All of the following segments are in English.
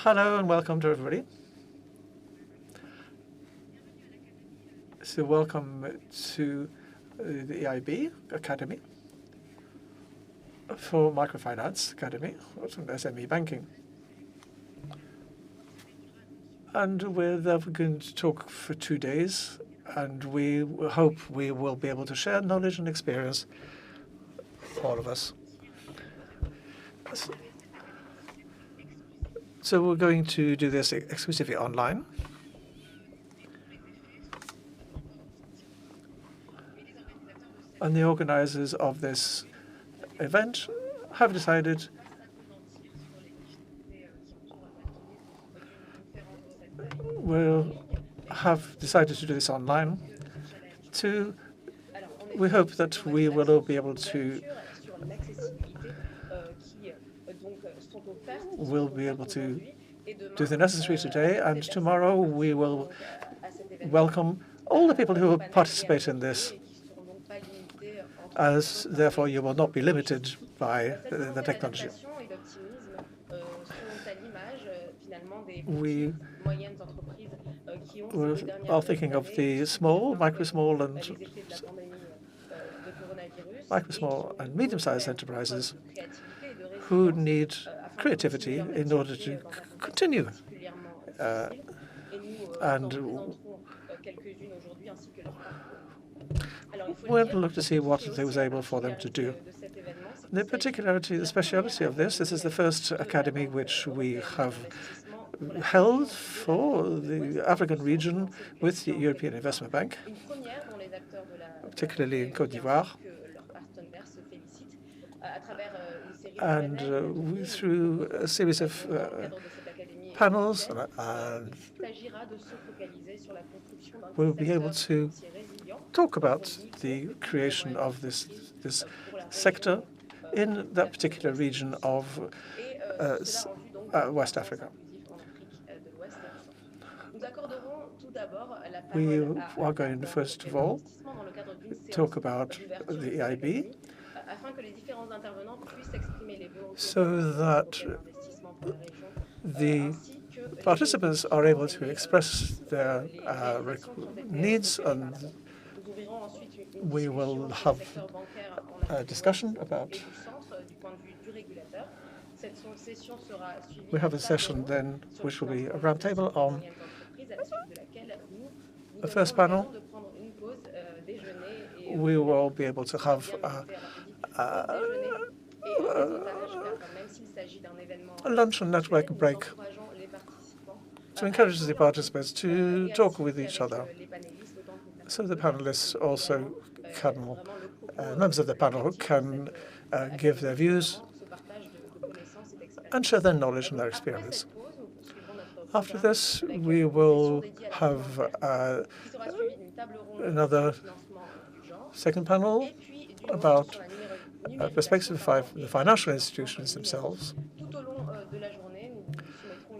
Hello and welcome to everybody. So welcome to the EIB Academy for Microfinance Academy, also SME Banking. And we're going to talk for 2 days, and we hope we will be able to share knowledge and experience, all of us. So we're going to do this exclusively online. And the organizers of this event have decided to do this online. We hope that we will all be able to do the necessary today, and tomorrow we will welcome all the people who will participate in this, as therefore you will not be limited by the technology. We are thinking of the micro, small, and medium-sized enterprises who need creativity in order to continue. And we'll look to see what it was able for them to do. The speciality of this is the first academy which we have held for the African region with the European Investment Bank, particularly in Côte d'Ivoire. And through a series of panels, we'll be able to talk about the creation of this sector in that particular region of West Africa. We are going to, first of all, talk about the EIB, so that the participants are able to express their needs, and we will have a discussion about. We have a session then which will be a roundtable on the first panel. We will be able to have a lunch and network break to encourage the participants to talk with each other. So the panelists also can, members of the panel can give their views and share their knowledge and their experience. After this, we will have another second panel about perspective of the financial institutions themselves.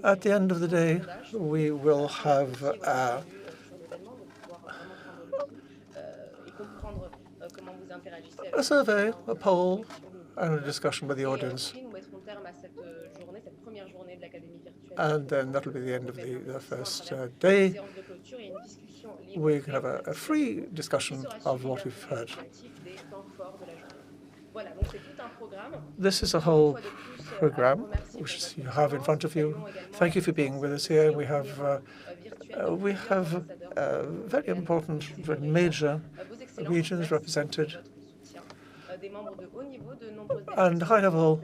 At the end of the day, we will have a survey, a poll, and a discussion with the audience. And then that will be the end of the first day. We can have a free discussion of what we've heard. This is a whole program which you have in front of you. Thank you for being with us here. We have very important, major regions represented, and high-level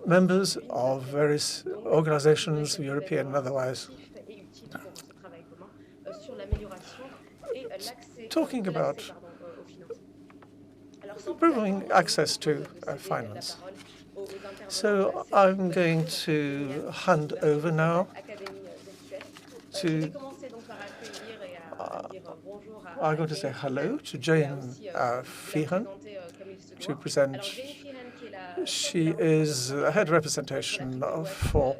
members of various organizations, European and otherwise, talking about improving access to finance. So I'm going to hand over now to I'm going to say hello to Jane Feehan to present. She is head representation for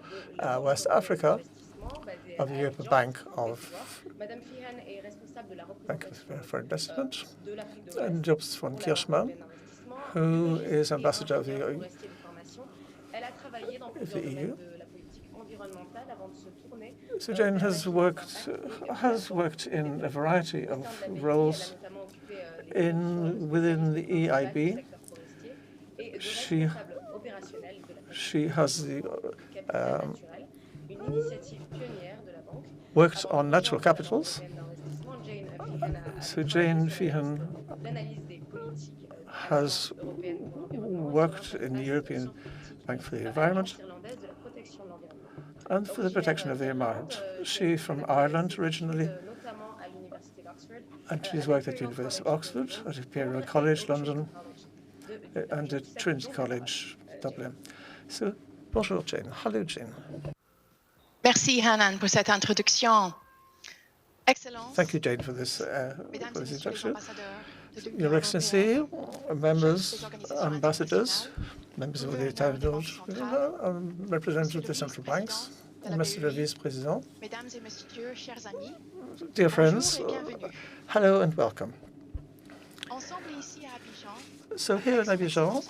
West Africa of the European Bank for Investment, and Jobs von Kirschmann, who is ambassador of the of the EU. So Jane has worked in a variety of roles within the EIB. She has worked on natural capitals. So Jane Feehan has worked in the European Bank for the Environment and for the protection of the environment. She's from Ireland originally, and she's worked at the University of Oxford, at Imperial College London, and at Trinity College Dublin. So, bonjour Jane. Hello Jane. Merci Hanan pour cette introduction. Excellence. Thank you Jane for this introduction. Your Excellency, members, ambassadors, members of the Italian representatives of the central banks, Mr. le Vice-Président, dear friends, hello and welcome. So here in Abidjan,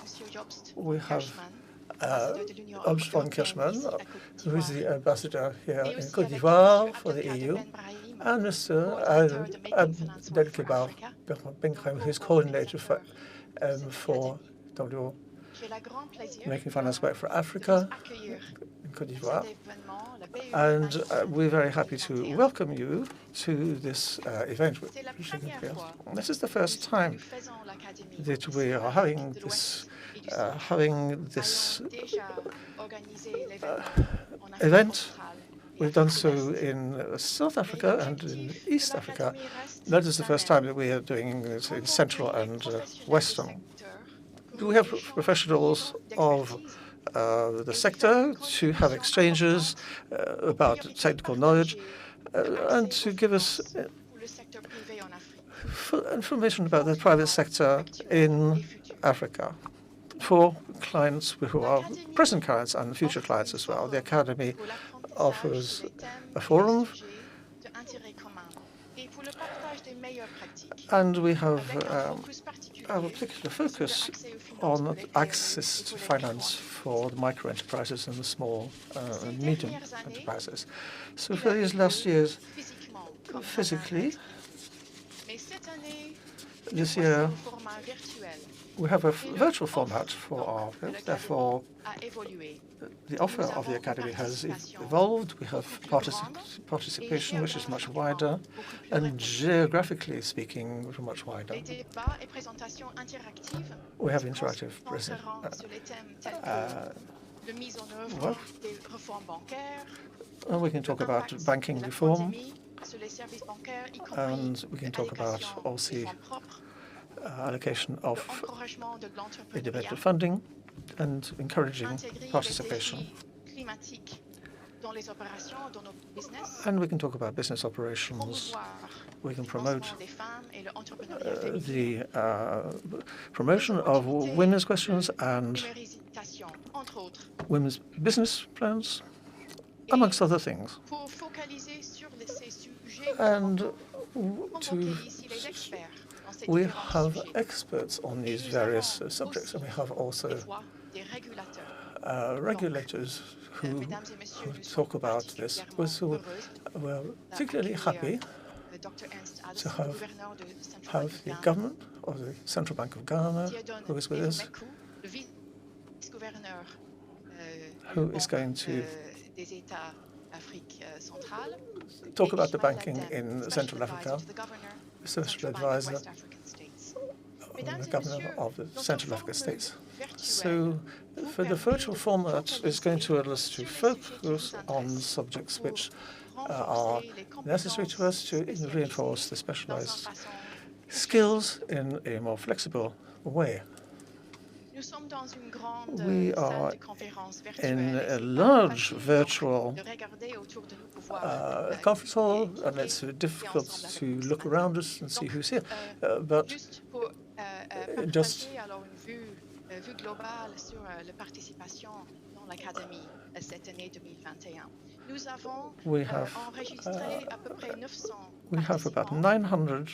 we have Obst von Kirchmann, who is the ambassador here in Côte d'Ivoire for the EU, and Mr. Abdelkebar Benkrem, who is coordinator for WO, making finance work for Africa in Côte d'Ivoire. And we're very happy to welcome you to this event. This is the first time that we are having this event. We've done so in South Africa and in East Africa. That is the first time that we are doing it in Central and Western. We have professionals of the sector to have exchanges about technical knowledge and to give us information about the private sector in Africa for clients who are present clients and future clients as well. The Academy offers a forum, and we have a particular focus on access to finance for the micro enterprises and the small and medium enterprises. So for these last years, physically, this year we have a virtual format for our event. Therefore, the offer of the Academy has evolved. We have participation, which is much wider, and geographically speaking, much wider. We have interactive work. And we can talk about banking reform, and we can talk about also allocation of independent funding and encouraging participation. And we can talk about business operations. We can promote the promotion of women's questions and women's business plans, amongst other things. And we have experts on these various subjects, and we have also regulators who talk about this. So we're particularly happy to have the government of the Central Bank of Ghana, who is with us, who is going to talk about the banking in Central Africa, Special Advisor, the Governor of the Central African States. So for the virtual format is going to allow us to focus on subjects which are necessary to us to reinforce the specialized skills in a more flexible way. We are in a large virtual conference hall, and it's difficult to look around us and see who's here. But just we have about 900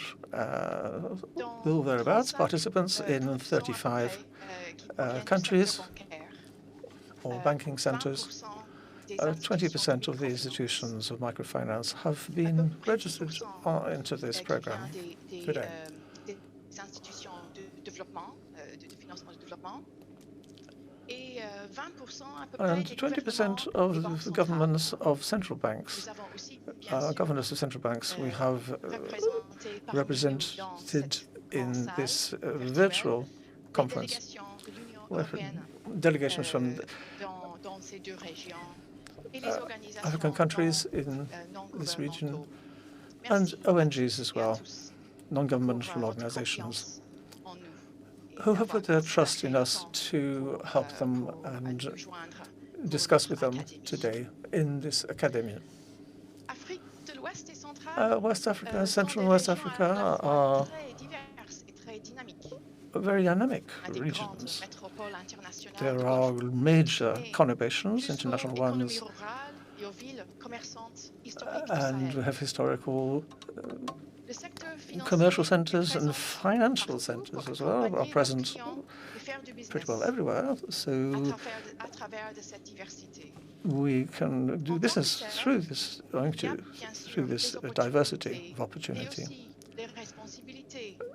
thereabouts participants in 35 countries, or banking centres. 20% of the institutions of microfinance have been registered into this program today. And 20% of the governments of central banks, governors of central banks, we have represented in this virtual conference with delegations from African countries in this region and ONGs as well, non-governmental organizations, who have put their trust in us to help them and discuss with them today in this academy. West Africa, Central and West Africa are very dynamic regions. There are major conurbations, international ones, and we have historical commercial centres and financial centres as well are present pretty well everywhere. So we can do business through this, through this diversity of opportunity.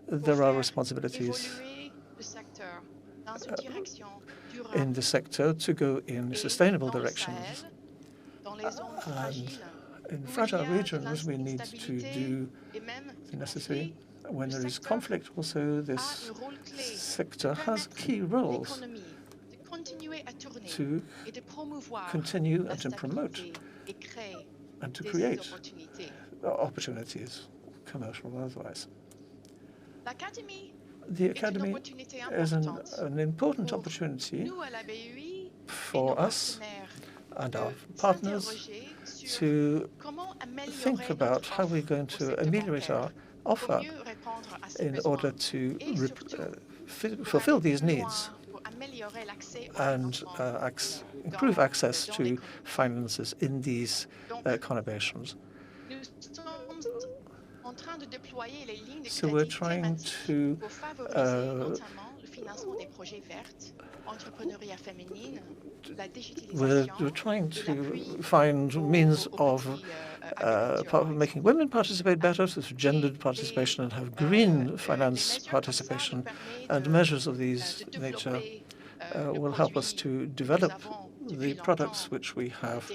There are responsibilities in the sector to go in sustainable directions. And in fragile regions, we need to do the necessary. When there is conflict, also, this sector has key roles to continue and to promote and to create opportunities, commercial or otherwise. The Academy is an important opportunity for us and our partners to think about how we're going to ameliorate our offer in order to fulfill these needs and improve access to finances in these conurbations. So we're trying to find means of making women participate better, so gendered participation, and have green finance participation, and measures of these nature will help us to develop the products which we have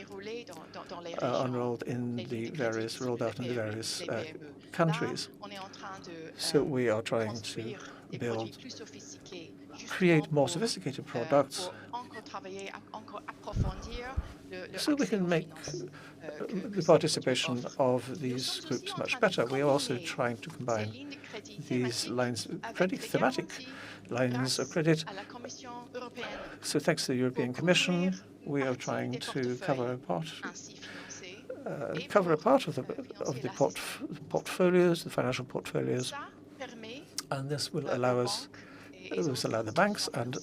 rolled out in the various countries. So we are trying to create more sophisticated products so we can make the participation of these groups much better. We are also trying to combine these lines, thematic lines of credit. So thanks to the European Commission, we are trying to cover a part of the portfolios, the financial portfolios, and this will allow the banks and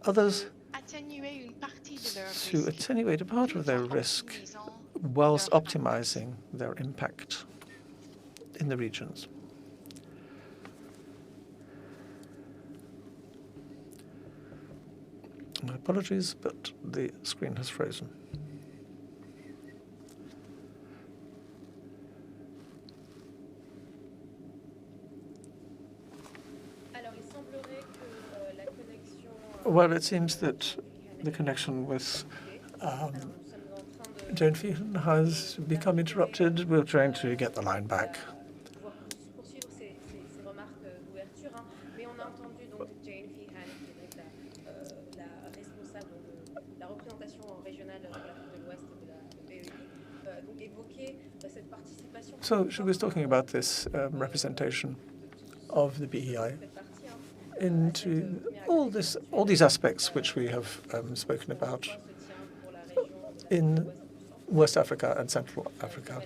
others to attenuate a part of their risk whilst optimizing their impact in the regions. My apologies, but the screen has frozen. Well, it seems that the connection with Jane Feehan has become interrupted. We're trying to get the line back. So she was talking about this representation of the BEI into all these aspects which we have spoken about in West Africa and Central Africa.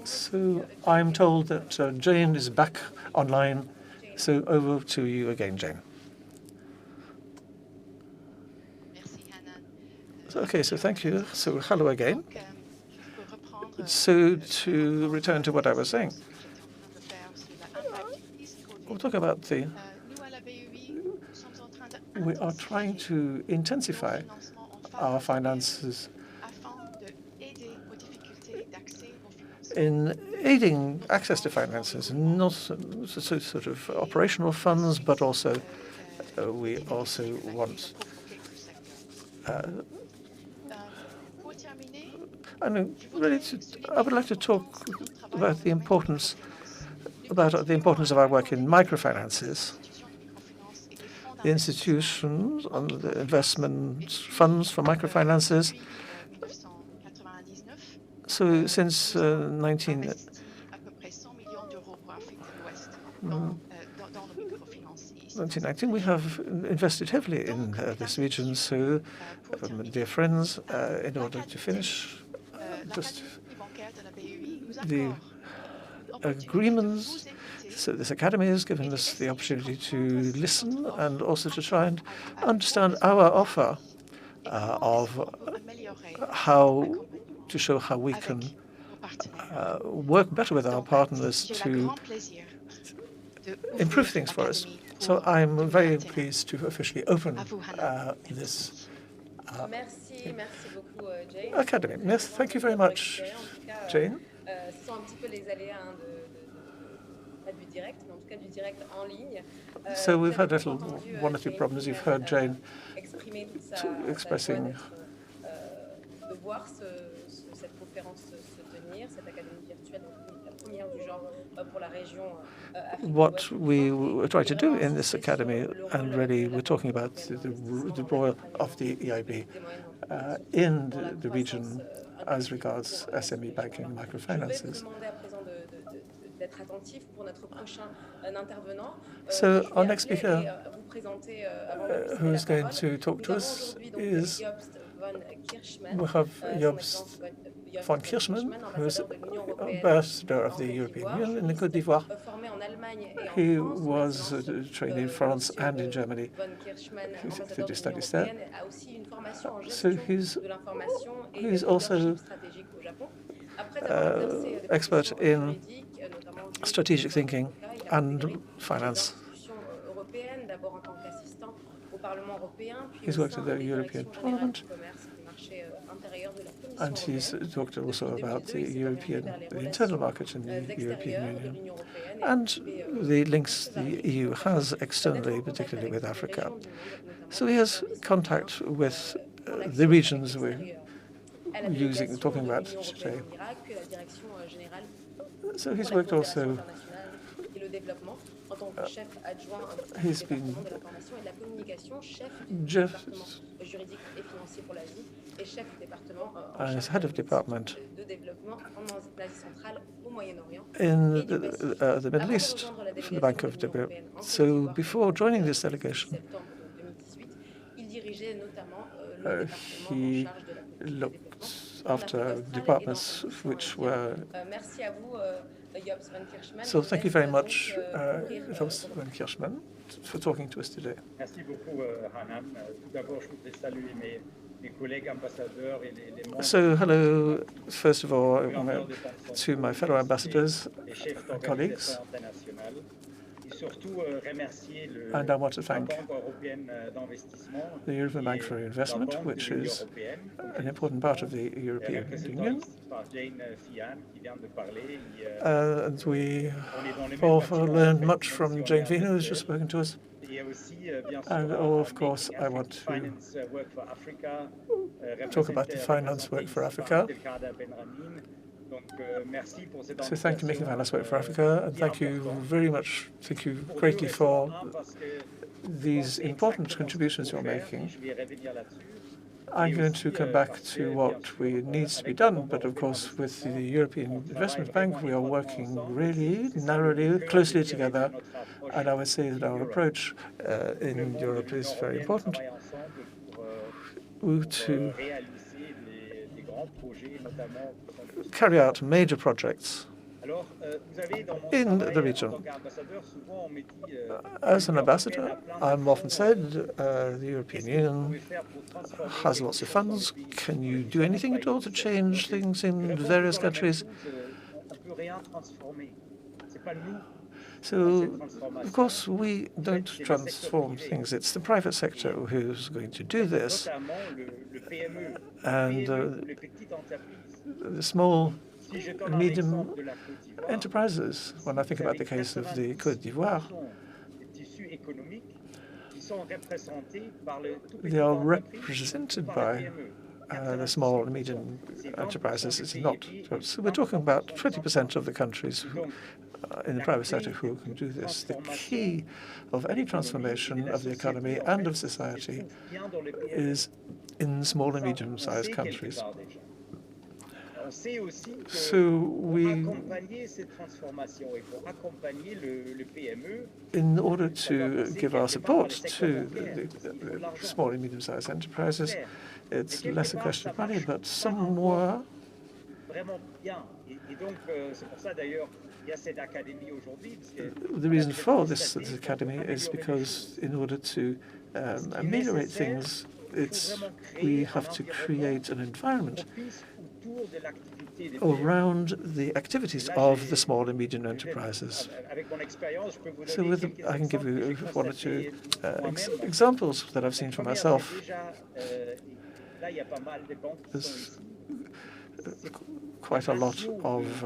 So I'm told that Jane is back online. So over to you again, Jane. Okay, so thank you. So hello again. So to return to what I was saying, we'll talk about we are trying to intensify our finances in aiding access to finances, not sort of operational funds, but also we also want. And really, I would like to talk about the importance of our work in microfinances. The institutions on the investment funds for microfinances. So since 1919, we have invested heavily in this region. So, dear friends, in order to finish, just the agreements. So this academy has given us the opportunity to listen and also to try and understand our offer of how to show how we can work better with our partners to improve things for us. So I'm very pleased to officially open this academy. Yes, thank you very much, Jane. So we've had one or two problems. You've heard Jane expressing what we were trying to do in this academy, and really we're talking about the role of the EIB in the region as regards SME banking and microfinances. So our next speaker who is going to talk to us is we have Jobst von Kirschmann, who is ambassador of the European Union in the Côte d'Ivoire. He was trained in France and in Germany. He did studies there. So he's also expert in strategic thinking and finance. He's worked at the European Parliament, and he's talked also about the internal market in the European Union, and the links the EU has externally, particularly with Africa. So he has contact with the regions we're talking about today. So he's worked also. He's been as head of department in the Middle East for the Bank of Development. So before joining this delegation, he looked after departments which were. So thank you very much, Jobst von Kirschmann, for talking to us today. So hello, first of all, to my fellow ambassadors and colleagues. And I want to thank the European Bank for Investment, which is an important part of the European Union. And we have learned much from Jane Vina, who's just spoken to us. And of course, I want to talk about the finance work for Africa. So thank you, making finance work for Africa, and thank you very much, thank you greatly for these important contributions you're making. I'm going to come back to what needs to be done, but of course with the European Investment Bank we are working really narrowly, closely together, and I would say that our approach in Europe is very important to carry out major projects in the region. As an ambassador, I'm often said the European Union has lots of funds. Can you do anything at all to change things in various countries? So, of course, we don't transform things. It's the private sector who's going to do this. And the small and medium enterprises, when I think about the case of the Côte d'Ivoire, they are represented by the small and medium enterprises. It's not. So we're talking about 20% of the countries in the private sector who can do this. The key of any transformation of the economy and of society is in small and medium-sized countries. So in order to give our support to the small and medium-sized enterprises, it's less a question of money, but some more. The reason for this academy is because in order to ameliorate things, we have to create an environment around the activities of the small and medium enterprises. So I can give you one or two examples that I've seen for myself. There's quite a lot of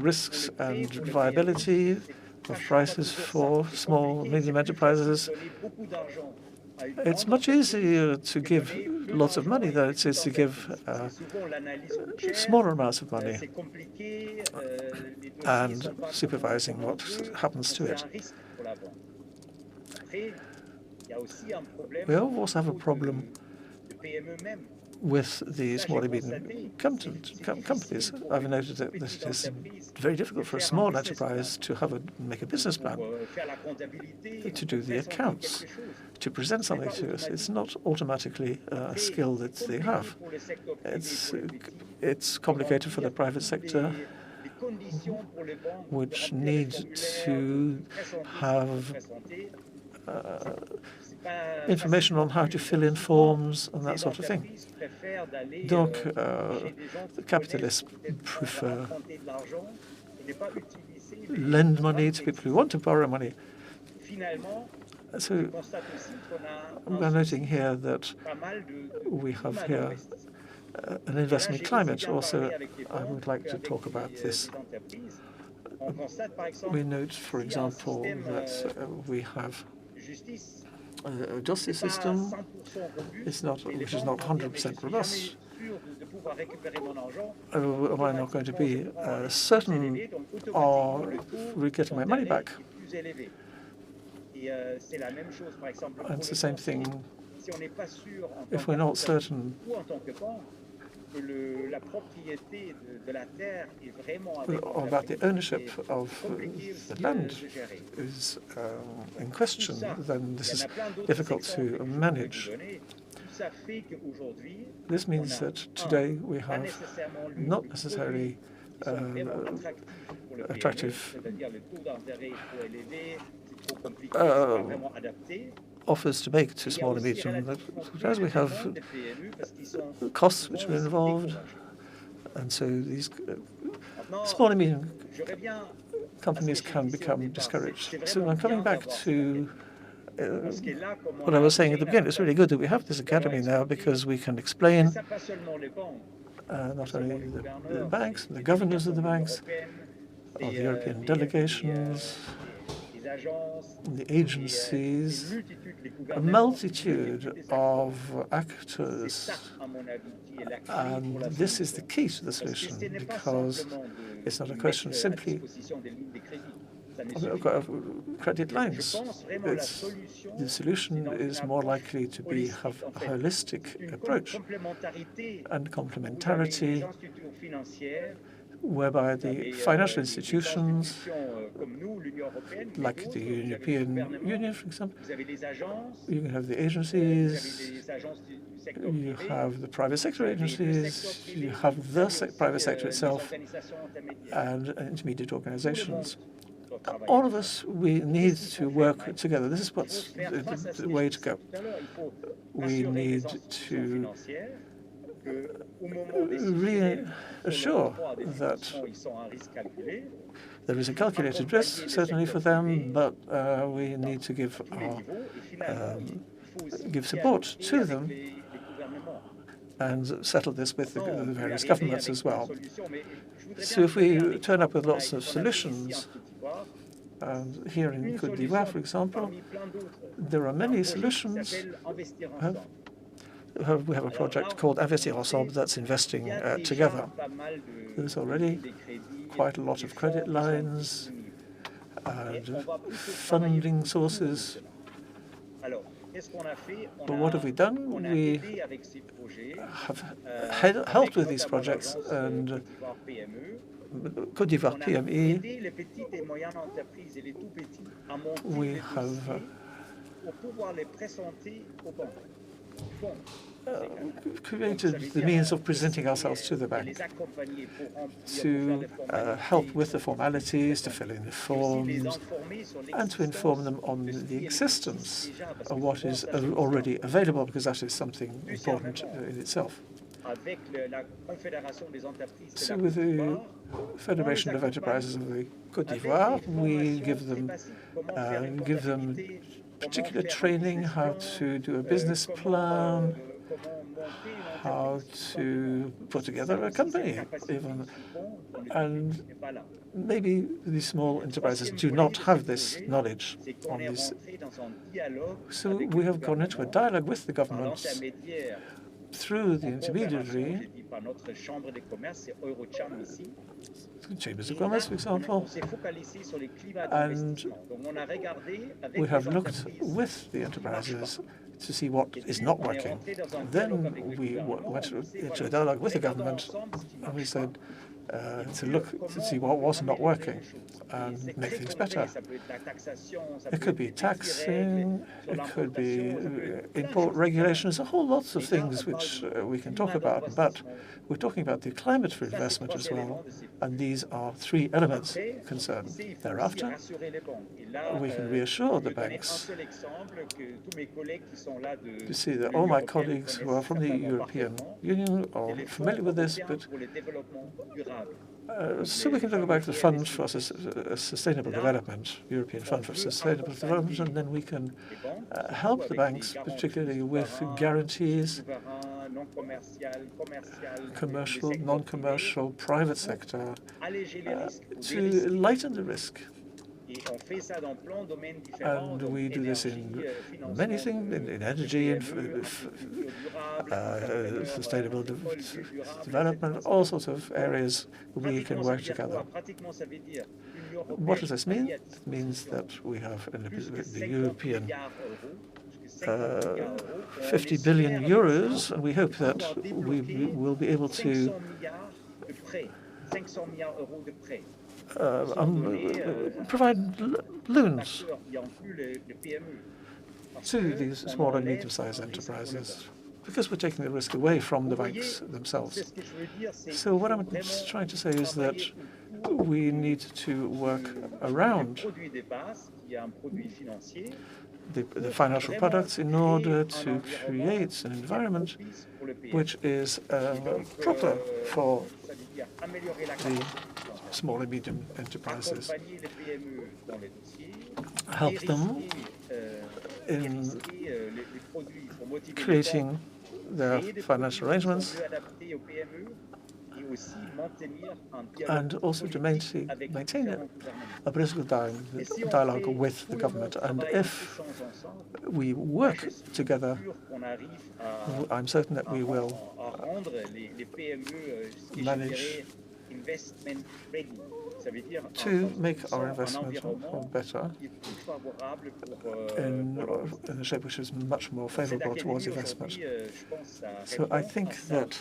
risks and viability of prices for small and medium enterprises. It's much easier to give lots of money than it is to give smaller amounts of money and supervising what happens to it. We also have a problem with the small and medium companies. I've noted that it is very difficult for a small enterprise to make a business plan, to do the accounts, to present something to us. It's not automatically a skill that they have. It's complicated for the private sector, which need to have information on how to fill in forms and that sort of thing. Donc, the capitalists prefer lend money to people who want to borrow money. So we're noting here that we have here an investment climate. Also, I would like to talk about this. We note, for example, that we have a justice system which is not 100% robust. Am I not going to be certain of getting my money back? And it's the same thing if we're not certain about the ownership of the land is in question, then this is difficult to manage. This means that today we have not necessarily attractive offers to make to small and medium, as we have costs which are involved, and so these small and medium companies can become discouraged. So I'm coming back to what I was saying at the beginning. It's really good that we have this academy now because we can explain not only the banks, the governors of the banks, of the European delegations, the agencies, a multitude of actors. And this is the key to the solution, because it's not a question simply of credit lines. The solution is more likely to have a holistic approach and complementarity, whereby the financial institutions, like the European Union, for example, you can have the agencies, you have the private sector agencies, you have the private sector itself, and intermediate organizations. All of us, we need to work together. This is what's the way to go. We need to reassure that there is a calculated risk, certainly for them, but we need to give support to them and settle this with the various governments as well. So if we turn up with lots of solutions, and here in Côte d'Ivoire, for example, there are many solutions. We have a project called Investir Ensemble that's investing together. There's already quite a lot of credit lines and funding sources. But what have we done? We have helped with these projects, and Côte d'Ivoire PME, we have created the means of presenting ourselves to the bank, to help with the formalities, to fill in the forms, and to inform them on the existence of what is already available, because that is something important in itself. So with the Federation of Enterprises of the Côte d'Ivoire, we give them particular training, how to do a business plan, how to put together a company even. And maybe these small enterprises do not have this knowledge on this. So we have gone into a dialogue with the government through the intermediary, chambers of commerce, for example, and we have looked with the enterprises to see what is not working. Then we went into a dialogue with the government, and we said to look to see what was not working and make things better. It could be taxing, it could be import regulations, a whole lots of things which we can talk about, but we're talking about the climate for investment as well, and these are three elements concerned. Thereafter, we can reassure the banks. You see that all my colleagues who are from the European Union are familiar with this, but so we can talk about the Fund for Sustainable Development, European Fund for Sustainable Development, and then we can help the banks, particularly with guarantees, commercial, non-commercial, private sector, to lighten the risk. And we do this in many things, in energy, in sustainable development, all sorts of areas we can work together. What does this mean? It means that we have the European 50 billion euros, and we hope that we will be able to provide loans to these small and medium-sized enterprises, because we're taking the risk away from the banks themselves. So what I'm trying to say is that we need to work around the financial products in order to create an environment which is proper for the small and medium enterprises. Help them in creating their financial arrangements, and also to maintain a political dialogue with the government. And if we work together, I'm certain that we will manage to make our investment better in a shape which is much more favorable towards investment. So I think that,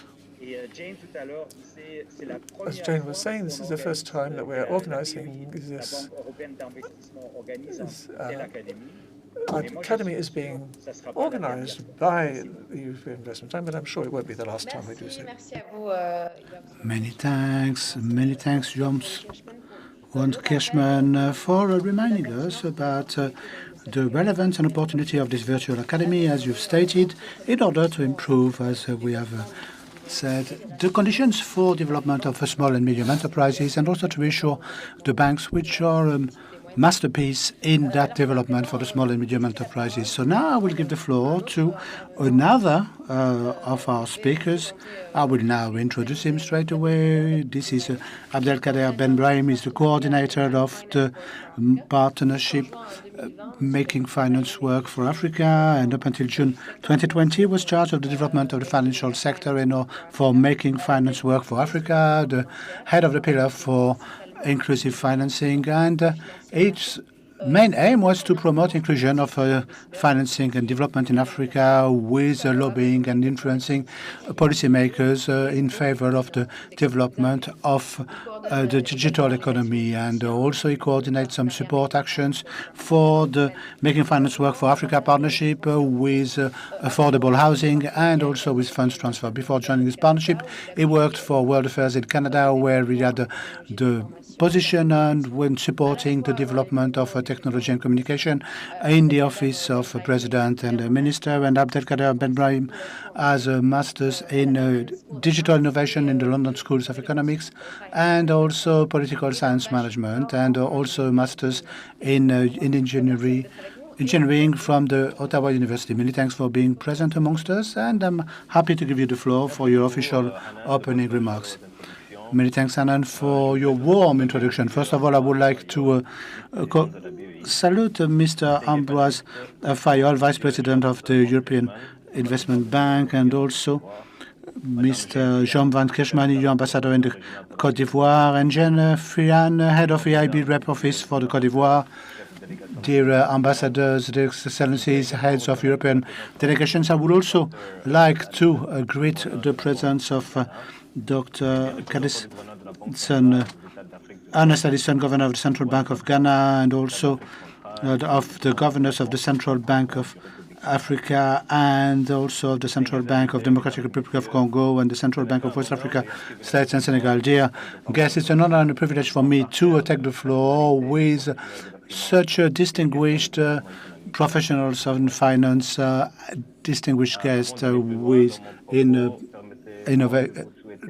as Jane was saying, this is the first time that we're organizing this. Academy is being organized by the European Investment Bank, but I'm sure it won't be the last time we do so. Many thanks, Joms Kirschman, for reminding us about the relevance and opportunity of this virtual academy, as you've stated, in order to improve, as we have said the conditions for development of small and medium enterprises, and also to ensure the banks which are masterpiece in that development for the small and medium enterprises. So now I will give the floor to another of our speakers. I will now introduce him straight away. This is Abdelkader Ben Brahim. He's the coordinator of the partnership Making Finance Work for Africa, and up until June 2020 was charged of the development of the financial sector for Making Finance Work for Africa, the head of the pillar for inclusive financing, and its main aim was to promote inclusion of financing and development in Africa with lobbying and influencing policymakers in favor of the development of the digital economy. And also he coordinates some support actions for the Making Finance Work for Africa partnership with affordable housing and also with funds transfer. Before joining this partnership, he worked for World Affairs in Canada, where he had the position and when supporting the development of technology and communication in the office of President and Minister. And Abdelkader Ben Brahim has a master's in digital innovation in the London Schools of Economics and also political science management, and also a master's in engineering from the Ottawa University. Many thanks for being present amongst us, and I'm happy to give you the floor for your official opening remarks. Many thanks, Annan, for your warm introduction. First of all, I would like to salute Mr. Ambroise Fayol, Vice President of the European Investment Bank, and also Mr. Jean Van Kirchmann, EU Ambassador in the Côte d'Ivoire, and Jean Fian, Head of EIB Rep Office for the Côte d'Ivoire. Dear ambassadors, dear excellencies, heads of European delegations, I would also like to greet the presence of Dr. Ernest Addison, Governor of the Central Bank of Ghana, and also of the governors of the Central Bank of Africa, and also of the Central Bank of Democratic Republic of Congo and the Central Bank of West Africa, States and Senegal. Dear guests, it's an honor and a privilege for me to take the floor with such distinguished professionals in finance, distinguished guests with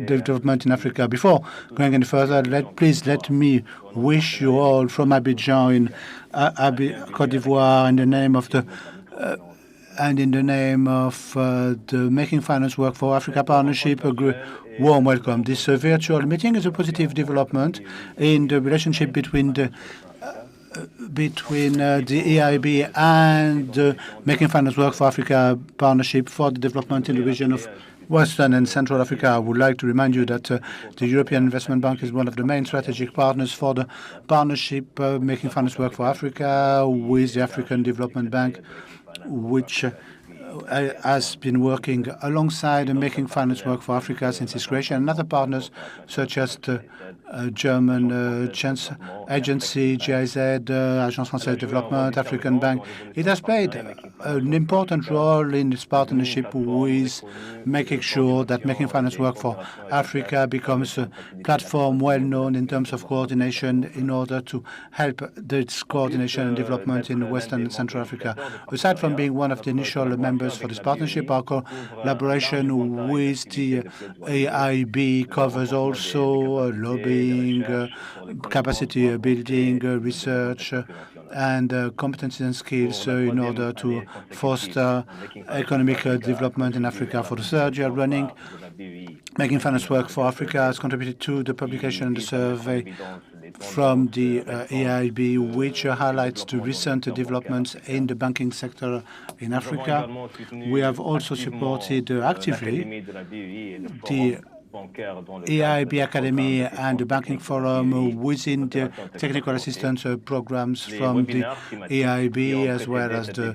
development in Africa. Before going any further, please let me wish you all from Abidjan in Côte d'Ivoire, in the name of the the Making Finance Work for Africa Partnership, a warm welcome. This virtual meeting is a positive development in the relationship between the EIB and the Making Finance Work for Africa Partnership for the development in the region of Western and Central Africa. I would like to remind you that the European Investment Bank is one of the main strategic partners for the partnership Making Finance Work for Africa with the African Development Bank, which has been working alongside Making Finance Work for Africa since its creation, and other partners such as the German Chance Agency, GIZ, Agence Française de Développement, African Bank. It has played an important role in its partnership with making sure that Making Finance Work for Africa becomes a platform well known in terms of coordination in order to help this coordination and development in Western and Central Africa. Aside from being one of the initial members for this partnership, our collaboration with the AIB covers also lobbying, capacity building, research, and competencies and skills in order to foster economic development in Africa. For the third year running, Making Finance Work for Africa has contributed to the publication of the survey from the EIB, which highlights the recent developments in the banking sector in Africa. We have also supported actively the EIB Academy and the Banking Forum within the technical assistance programs from the EIB, as well as the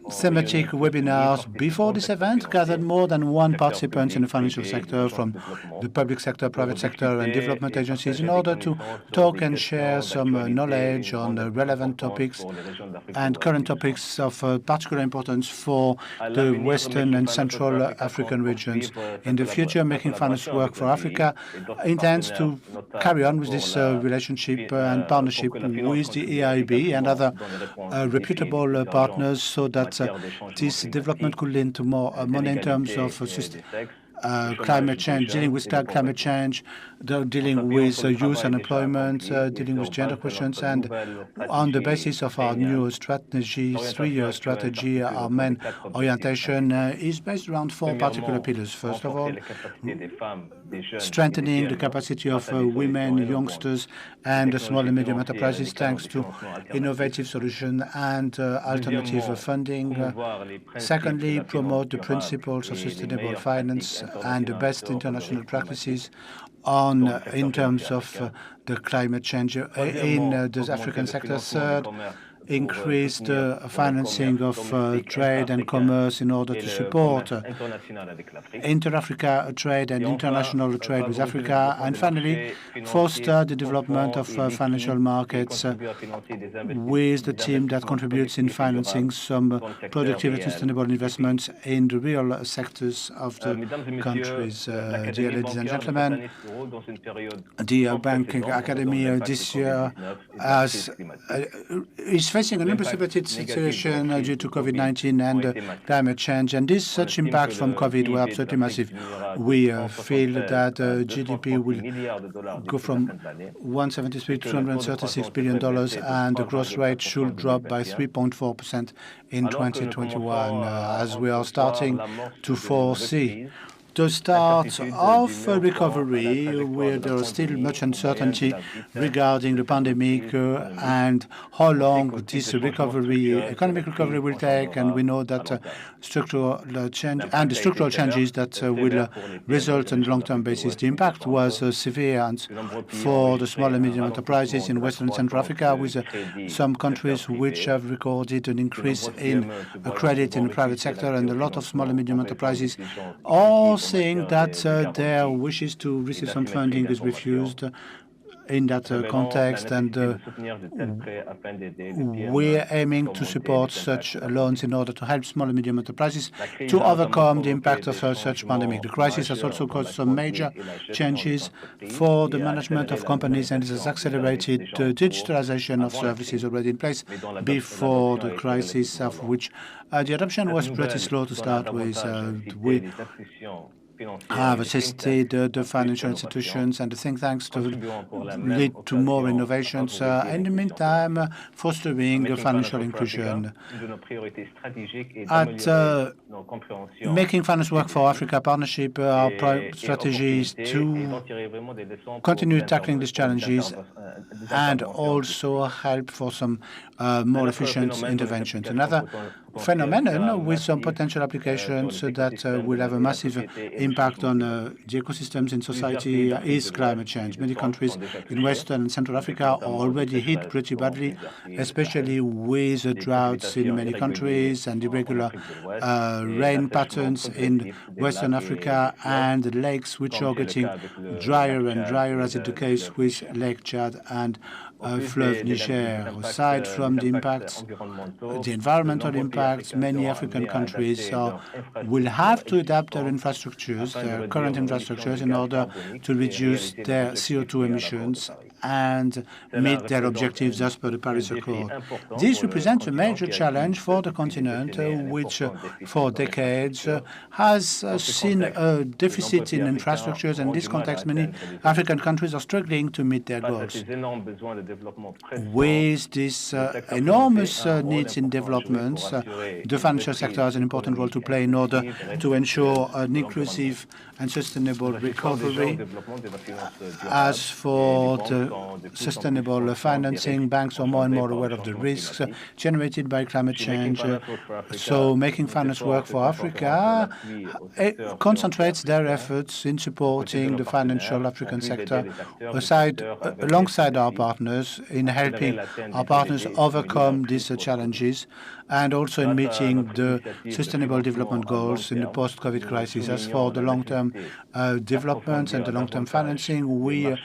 thematic webinars before this event gathered more than one participant in the financial sector from the public sector, private sector, and development agencies in order to talk and share some knowledge on relevant topics and current topics of particular importance for the Western and Central African regions. In the future, Making Finance Work for Africa intends to carry on with this relationship and partnership with the EIB and other reputable partners, so that this development could lead to more money in terms of climate change, dealing with climate change, dealing with youth unemployment, dealing with gender questions. And on the basis of our new strategy, 3-year strategy, our main orientation is based around 4 particular pillars. First of all, strengthening the capacity of women, youngsters, and small and medium enterprises thanks to innovative solutions and alternative funding. Secondly, promote the principles of sustainable finance and the best international practices in terms of the climate change in the African sector. Third, increase the financing of trade and commerce in order to support inter-Africa trade and international trade with Africa. And finally, foster the development of financial markets with the team that contributes in financing some productive and sustainable investments in the real sectors of the countries. Dear ladies and gentlemen, the Banking Academy this year is facing an unprecedented situation due to COVID-19 and climate change. And these such impacts from COVID were absolutely massive. We feel that GDP will go from $173 to $236 billion, and the growth rate should drop by 3.4% in 2021, as we are starting to foresee the start of a recovery where there is still much uncertainty regarding the pandemic and how long this economic recovery will take. And we know that structural change and the structural changes that will result on a long-term basis. The impact was severe and for the small and medium enterprises in Western and Central Africa, with some countries which have recorded an increase in credit in the private sector, and a lot of small and medium enterprises are saying that their wishes to receive some funding is refused in that context, and we're aiming to support such loans in order to help small and medium enterprises to overcome the impact of such pandemic. The crisis has also caused some major changes for the management of companies, and it has accelerated the digitalization of services already in place before the crisis, of which the adoption was pretty slow to start with. We have assisted the financial institutions and the think tanks to lead to more innovations. In the meantime, fostering financial inclusion. At Making Finance Work for Africa partnership, our strategy is to continue tackling these challenges and also help for some more efficient interventions. Another phenomenon with some potential applications that will have a massive impact on the ecosystems in society is climate change. Many countries in Western and Central Africa are already hit pretty badly, especially with droughts in many countries and irregular rain patterns in Western Africa, and lakes which are getting drier and drier, as is the case with Lake Chad and Fleuve Niger. Aside from the impacts, the environmental impacts, many African countries will have to adapt their infrastructures, their current infrastructures, in order to reduce their CO2 emissions and meet their objectives as per the Paris Accord. This represents a major challenge for the continent, which for decades has seen a deficit in infrastructures. And in this context, many African countries are struggling to meet their goals. With these enormous needs in development, the financial sector has an important role to play in order to ensure an inclusive and sustainable recovery. As for the sustainable financing, banks are more and more aware of the risks generated by climate change. So Making Finance Work for Africa concentrates their efforts in supporting the financial African sector alongside our partners, in helping our partners overcome these challenges, and also in meeting the Sustainable Development Goals in the post-COVID crisis. As for the long-term development and the long-term financing, we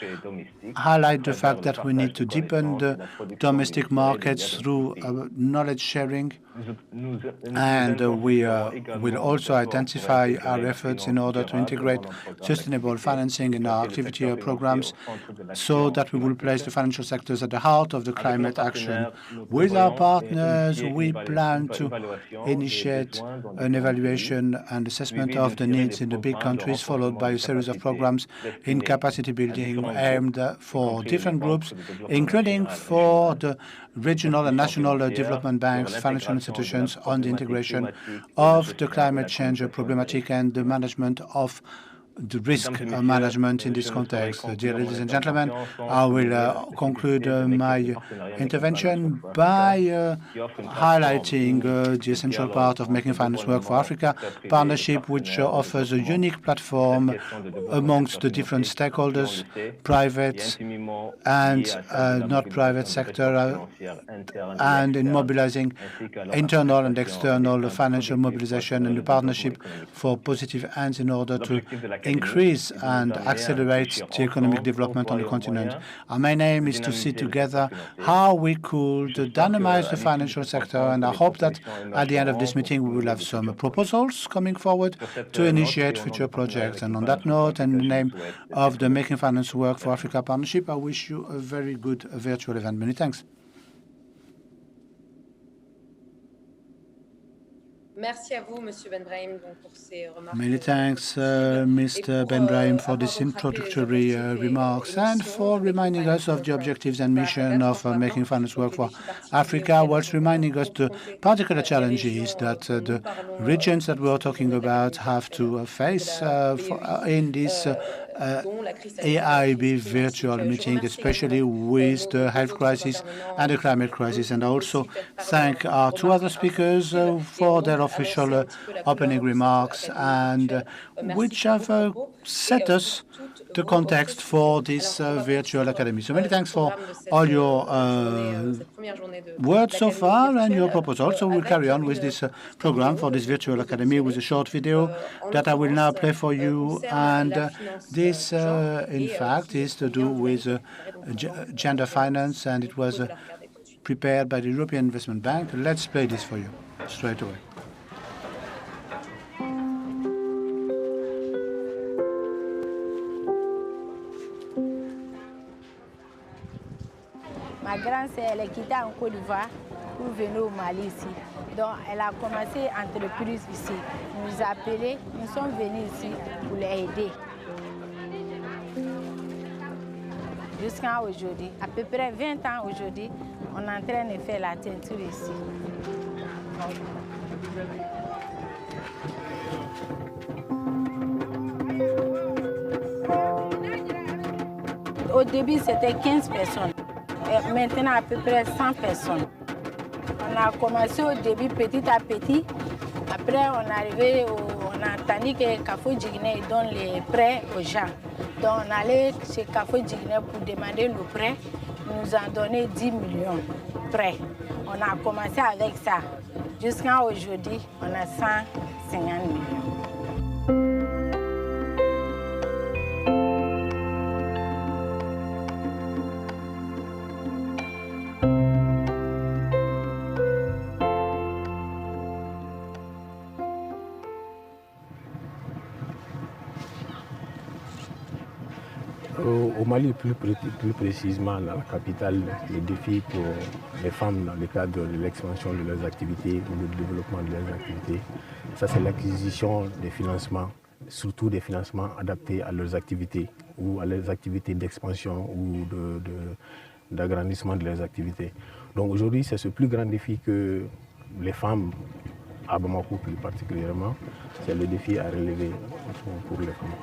highlight the fact that we need to deepen the domestic markets through knowledge sharing And we will also identify our efforts in order to integrate sustainable financing in our activity programs so that we will place the financial sectors at the heart of the climate action. With our partners, we plan to initiate an evaluation and assessment of the needs in the big countries, followed by a series of programs in capacity building aimed for different groups, including for the regional and national development banks, financial institutions on the integration of the climate change problematic and the management of the risk management in this context. Dear ladies and gentlemen, I will conclude my intervention by highlighting the essential part of Making Finance Work for Africa partnership, which offers a unique platform amongst the different stakeholders, private and not private sector, and in mobilizing internal and external financial mobilization and the partnership for positive ends in order to increase and accelerate the economic development on the continent. Our main aim is to see together how we could dynamize the financial sector, and I hope that at the end of this meeting we will have some proposals coming forward to initiate future projects. And on that note, and in the name of the Making Finance Work for Africa partnership, I wish you a very good virtual event. Many thanks. Many thanks, Mr. Ben Brahim, for this introductory remarks and for reminding us of the objectives and mission of Making Finance Work for Africa, whilst reminding us the particular challenges that the regions that we are talking about have to face in this AIB virtual meeting, especially with the health crisis and the climate crisis. And I also thank our two other speakers for their official opening remarks, and which have set us the context for this virtual academy. So many thanks for all your words so far and your proposals. So we'll carry on with this program for this virtual academy with a short video that I will now play for you. And this, in fact, is to do with gender finance, and it was prepared by the European Investment Bank. Let's play this for you straight away. Ma grande sœur, elle est quittée en Côte d'Ivoire pour venir au Mali ici. Donc, elle a commencé entreprise ici. Elle nous a appelés, nous sommes venus ici pour les aider. Jusqu'à aujourd'hui, à peu près 20 ans aujourd'hui, on est en train de faire la teinture ici. Au début, c'était 15 personnes. Et maintenant, à peu près 100 personnes. On a commencé au début petit à petit. Après, on a entendu que Kafo Djigné donne les prêts aux gens. Donc, on allait chez Kafo Djigné pour demander le prêt. Ils nous ont donné 10 millions de prêts. On a commencé avec ça. Jusqu'à aujourd'hui, on a 150 millions. Au Mali, plus précisément dans la capitale, le défi pour les femmes dans le cadre de l'expansion de leurs activités ou du développement de leurs activités, ça c'est l'acquisition des financements, surtout des financements adaptés à leurs activités ou à leurs activités d'expansion ou d'agrandissement de leurs activités. Donc aujourd'hui, c'est ce plus grand défi que les femmes, à Bamako plus particulièrement, c'est le défi à relever pour les femmes.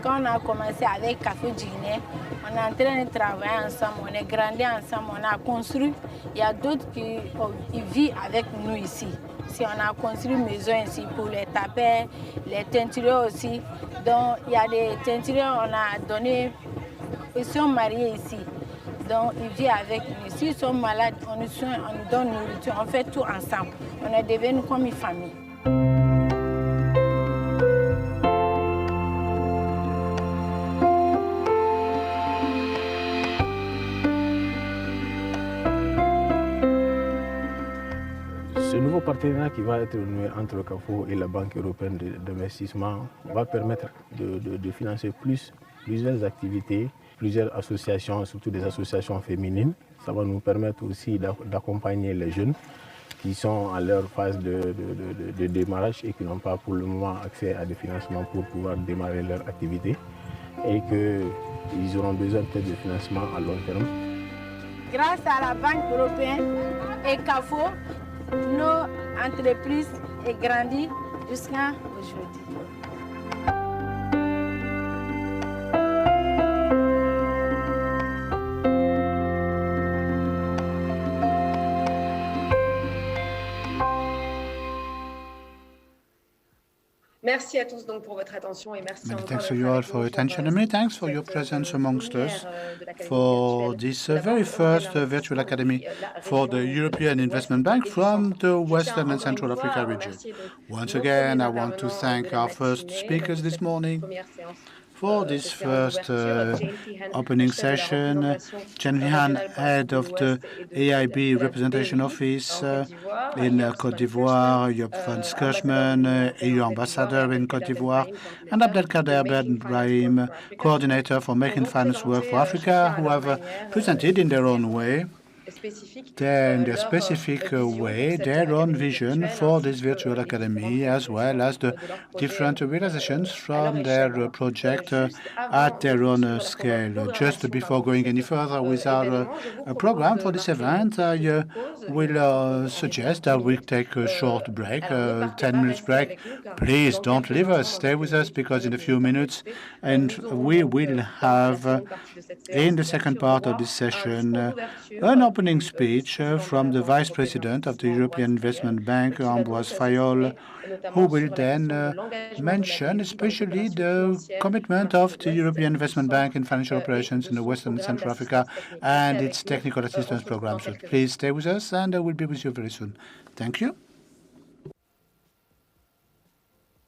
Quand on a commencé avec Café Djigné, on est en train de travailler ensemble, on est grandi ensemble, on a construit. Il y a d'autres qui vivent avec nous ici. Si on a construit une maison ici pour les tapers, les teinturiers aussi. Donc il y a des teinturiers, on a donné, ils sont mariés ici. Donc ils vivent avec nous. S'ils sont malades, on nous soigne, on nous donne nourriture, on fait tout ensemble. On est devenus comme une famille. nouveau partenariat qui va être noué entre le CAFO et la Banque européenne d'investissement va permettre de financer plusieurs activités, plusieurs associations, surtout des associations féminines. Ça va nous permettre aussi d'accompagner les jeunes qui sont à leur phase de démarrage et qui n'ont pas pour le moment accès à des financements pour pouvoir démarrer leur activité et qu'ils auront besoin peut-être de financement à long terme. Grâce à la Banque européenne et CAFO, nos entreprises ont grandi jusqu'à aujourd'hui. Merci à tous donc pour votre attention et merci Many encore thanks to d'être you all avec for nous your attention pour and many thanks for cette your presence amongst us première de l'Académie for virtuelle this de la very Banque first européenne virtual d'investissement academy depuis la for the région European de Investment l'Ouest Bank et du from Centre. the Je tiens Western and encore une Central fois Africa à region. remercier donc Once nos again, premiers I want to intervenants thank de la our first matinée, speakers donc this cette morning première séance for this cette séance first d'ouverture. Jane Feehan, opening chef de la session. représentation Jen Vihan, régionale pour head l'Afrique de of the l'Ouest et AIB de la Representation BEI Office en Côte d'Ivoire, in Job Côte Van d'Ivoire, Kirchman, Job Van ambassadeur de Skirchman, l'Union européenne EU en Côte d'Ivoire, et ambassador in Côte Abdelkader d'Ivoire, Brahim, and coordinateur Abdelkader de Making Ben Finance Work Brahim, for Africa, coordinator for qui ont Making donc Finance Work for présenté Africa, chacun à who leur have manière presented in their own spécifique way spécifique in their leur specific vision pour way, cette their own académie vision virtuelle for ainsi this que virtual les différentes academy, as well réalisations as the de leurs projets different realizations à leur from échelle. their project Juste at avant de their own poursuivre la scale. Just programmation before going any de further cet with our événement, je vous propose program de for this marquer une event, I petite pause, une will petite pause suggest environ that 10 we minutes. take a short break, Alors ne partez 10 pas, minutes restez break. avec nous car Please dans don't quelques leave us. instants, dans Stay with us quelques because in a minutes few minutes, and nous aurons we donc will dans la have seconde partie de cette séance in the second part of this un session discours d'ouverture an opening du speech vice-président de from la the Banque Vice européenne President of the d'investissement, European Ambroise Investment Fayol, Bank, qui va donc Ambroise Fayol, s'exprimer who notamment will sur la question de then l'engagement de la mention BEI dans les especially opérations the financières commitment en of Afrique the de l'Ouest European et du Investment Centre Bank in financial et operations de in the son Western and programme Central Africa d'assistance technique. Restez and avec its nous. technical On se assistance retrouve program. dans So quelques please instants. stay with us and we'll be with you very soon. Thank you.